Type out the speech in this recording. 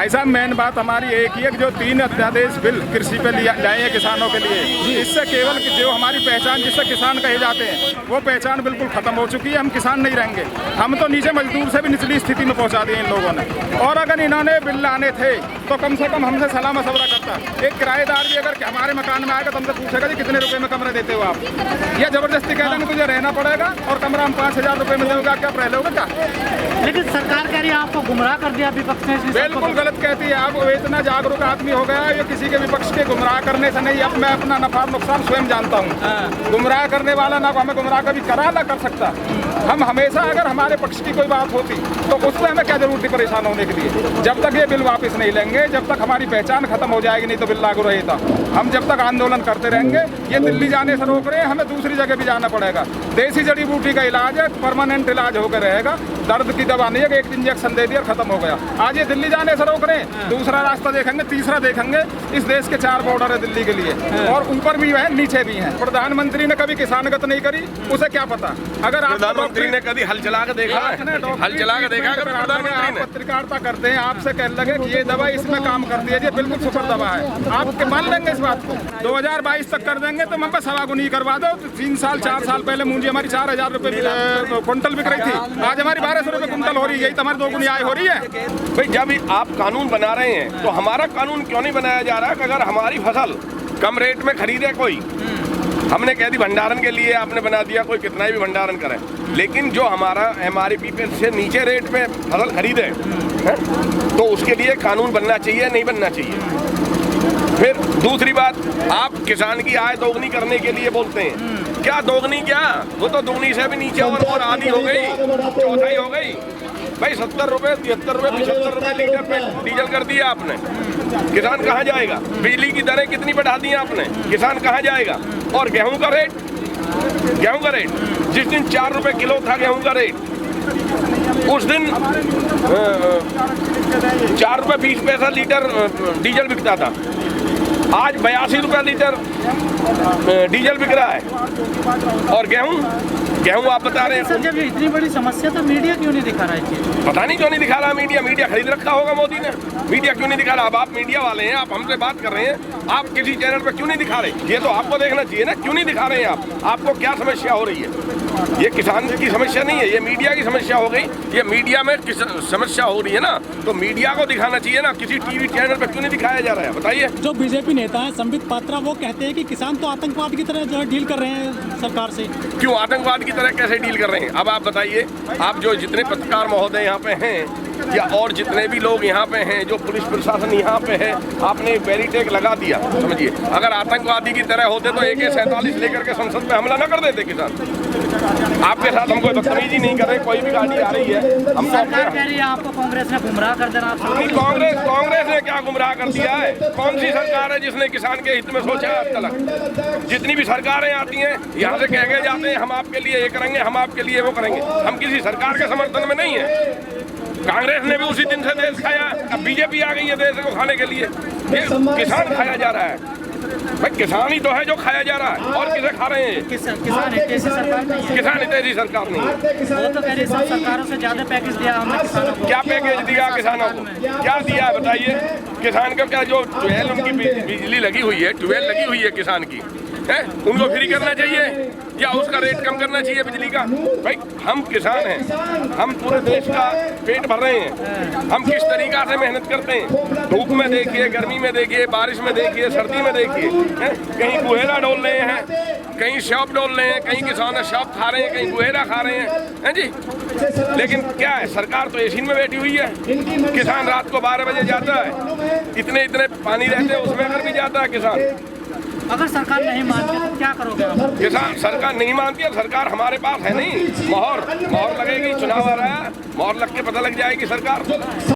भाई साहब मेन बात हमारी एक ही है कि जो 3 अध्यादेश बिल कृषि पे लाए हैं किसानों के लिए, इससे केवल जो हमारी पहचान जिससे किसान कहे जाते हैं वो पहचान बिल्कुल खत्म हो चुकी है। हम किसान नहीं रहेंगे, हम तो नीचे मजदूर से भी निचली स्थिति में पहुंचा दिए इन लोगों ने। और अगर इन्होंने बिल लाने थे तो कम से कम हमसे सलाह मशवरा करता। एक किराएदार भी अगर हमारे मकान में आएगा तो हमसे पूछेगा जी कितने रुपए में कमरा देते हो आप, या जबरदस्ती कह देंगे तुझे रहना पड़ेगा और कमरा हम 5000 रुपए में देगा, क्या रह लोगे क्या? लेकिन सरकार कह रही है आपको गुमराह कर दिया विपक्ष ने। बिल्कुल गलत कहती है। आप इतना जागरूक आदमी हो गया ये किसी के विपक्ष के गुमराह करने से नहीं। अब मैं अपना नफा नुकसान स्वयं जानता हूँ। गुमराह करने वाला ना हमें गुमराह कभी करा ना कर सकता। हम हमेशा अगर हमारे पक्ष की कोई बात होती तो उसमें हमें क्या जरूरत थी परेशान होने के लिए। जब तक ये बिल वापस नहीं लेंगे, जब तक हमारी पहचान खत्म हो जाएगी नहीं तो बिल लागू रहेगा। हम जब तक आंदोलन करते रहेंगे। ये दिल्ली जाने से रोक रहे हैं, हमें दूसरी जगह भी जाना पड़ेगा। देसी जड़ी बूटी का इलाज है, परमानेंट इलाज होकर रहेगा। दर्द की दवा नहीं है कि एक इंजेक्शन दे दिया और खत्म हो गया। आज ये दिल्ली जाने से रोक रहे हैं, दूसरा रास्ता देखेंगे, तीसरा देखेंगे। इस देश के 4 बॉर्डर है दिल्ली के लिए, और ऊपर भी है नीचे भी है। प्रधानमंत्री ने कभी किसानगत नहीं करी, उसे क्या पता। अगर प्रधानमंत्री ने कभी हल चला के देखा है? हल चला के देखा है प्रधानमंत्री ने? पत्रकारिता करते हैं, आपसे कहने लगे कि ये दवा इसमें काम करती है, ये बिल्कुल सुपर दवा है। आप मान लेंगे इस बात को? 2022 तक कर देंगे तो हम पे सवा गुनी करवा दो। 3 साल 4 साल पहले मूंजी हमारी 4000 रुपए क्विंटल बिक रही थी, आज हमारी 1200 रुपए क्विंटल हो रही है। यही तो हमारी 2 गुनी आय हो रही है। भाई जब आप कानून बना रहे हैं तो हमारा कानून क्यों नहीं बनाया जा रहा है कि अगर हमारी फसल कम रेट में खरीदे कोई, हमने कह दी भंडारण के लिए आपने बना दिया, कोई कितना भी भंडारण करे, लेकिन जो हमारा MRP पे से नीचे रेट में फसल खरीदे है तो उसके लिए कानून बनना चाहिए, नहीं बनना चाहिए। फिर दूसरी बात, आप किसान की आय दोगुनी करने के लिए बोलते हैं। क्या दोगुनी? क्या वो तो दोगुनी से भी नीचे और आधी हो गई, चौथाई हो गई। भाई 70 रुपए 73 रुपए 75 रुपए लीटर पे डीजल कर दिया आपने, किसान कहाँ जाएगा? बिजली की दरें कितनी बढ़ा दी आपने, किसान कहाँ जाएगा? और गेहूं का रेट, जिस दिन 4 रुपए किलो था गेहूं का रेट, उस दिन 4 रुपए 20 पैसा लीटर डीजल बिकता था। आज 82 रुपए लीटर डीजल बिक रहा है। और गेहूं आप बता रहे हैं। सर जब ये इतनी बड़ी समस्या तो मीडिया क्यों नहीं दिखा रहा है? पता नहीं क्यों नहीं दिखा रहा मीडिया खरीद रखा होगा मोदी ने। मीडिया क्यों नहीं दिखा रहा? अब आप मीडिया वाले हैं, आप हमसे बात कर रहे हैं, आप किसी चैनल पर क्यों नहीं दिखा रहे? ये तो आपको देखना चाहिए ना, क्यों नहीं दिखा रहे हैं आप? आपको क्या समस्या हो रही है? ये किसान की समस्या नहीं है, ये मीडिया की समस्या हो गई। ये मीडिया में समस्या हो रही है ना, तो मीडिया को दिखाना चाहिए ना। किसी टीवी चैनल पर क्यों नहीं दिखाया जा रहा है? बताइए। जो बीजेपी नेता है संबित पात्रा, वो कहते हैं कि किसान तो आतंकवाद की तरह जो है डील कर रहे हैं सरकार से। क्यों आतंकवाद की तरह कैसे डील कर रहे हैं? अब आप बताइए। आप जो जितने पत्रकार महोदय यहाँ पे हैं या और जितने भी लोग यहाँ पे हैं, जो पुलिस प्रशासन यहाँ पे है, आपने बैरिकेड लगा दिया, समझिए। अगर आतंकवादी की तरह होते तो AK-47 लेकर के संसद में हमला न कर देते किसान। आपके साथ हम कोई बदतमीजी नहीं कर रहे, कोई भी गाड़ी आ रही है हम तो सरकार कह रही है आपको कांग्रेस ने गुमराह कर देना। कांग्रेस ने क्या गुमराह कर दिया है? कौन सी सरकार है जिसने किसान के हित में सोचा है आज तक? जितनी भी सरकारें आती हैं यहाँ से कह के जाते हैं हम आपके लिए ये करेंगे, हम आपके लिए वो करेंगे। हम किसी सरकार के समर्थन में नहीं है। कांग्रेस ने भी उसी दिन से देश खाया, अब बीजेपी आ गई है देश को खाने के लिए। ये किसान खाया जा रहा है। भाई किसान ही तो है जो खाया जा रहा है, और किसे खा रहे हैं? किसान हितैषी सरकार नहीं है। किसान हितैषी सरकार नहीं है। वो तो कह रही सब सरकारों से ज्यादा पैकेज दिया हमने किसानों को। क्या पैकेज दिया किसानों को? क्या दिया है बताइए? किसान का क्या, जो 12 उनकी बिजली लगी हुई है, 12 लगी हुई है किसान की है, उनको फ्री करना चाहिए या उसका रेट कम करना चाहिए बिजली का? भाई हम किसान हैं, हम पूरे देश का पेट भर रहे हैं। हम किस तरीका से मेहनत करते हैं, धूप में देखिए, गर्मी में देखिए, बारिश में देखिए, सर्दी में देखिए। कहीं गुहेरा डोल रहे हैं, कहीं शॉप डोल रहे हैं, कहीं किसान शॉप खा रहे हैं, कहीं गुहेरा खा रहे हैं जी। लेकिन क्या है, सरकार तो एसी में बैठी हुई है। किसान रात को 12 बजे जाता है, इतने पानी रहते हैं उसमें अगर भी जाता है किसान। अगर सरकार नहीं मानती तो क्या करोगे आप? किसान सरकार नहीं मानती है, सरकार हमारे पास है नहीं। मोहर लगेगी, चुनाव आ रहा है, मोहर लग के पता लग जाएगी सरकार।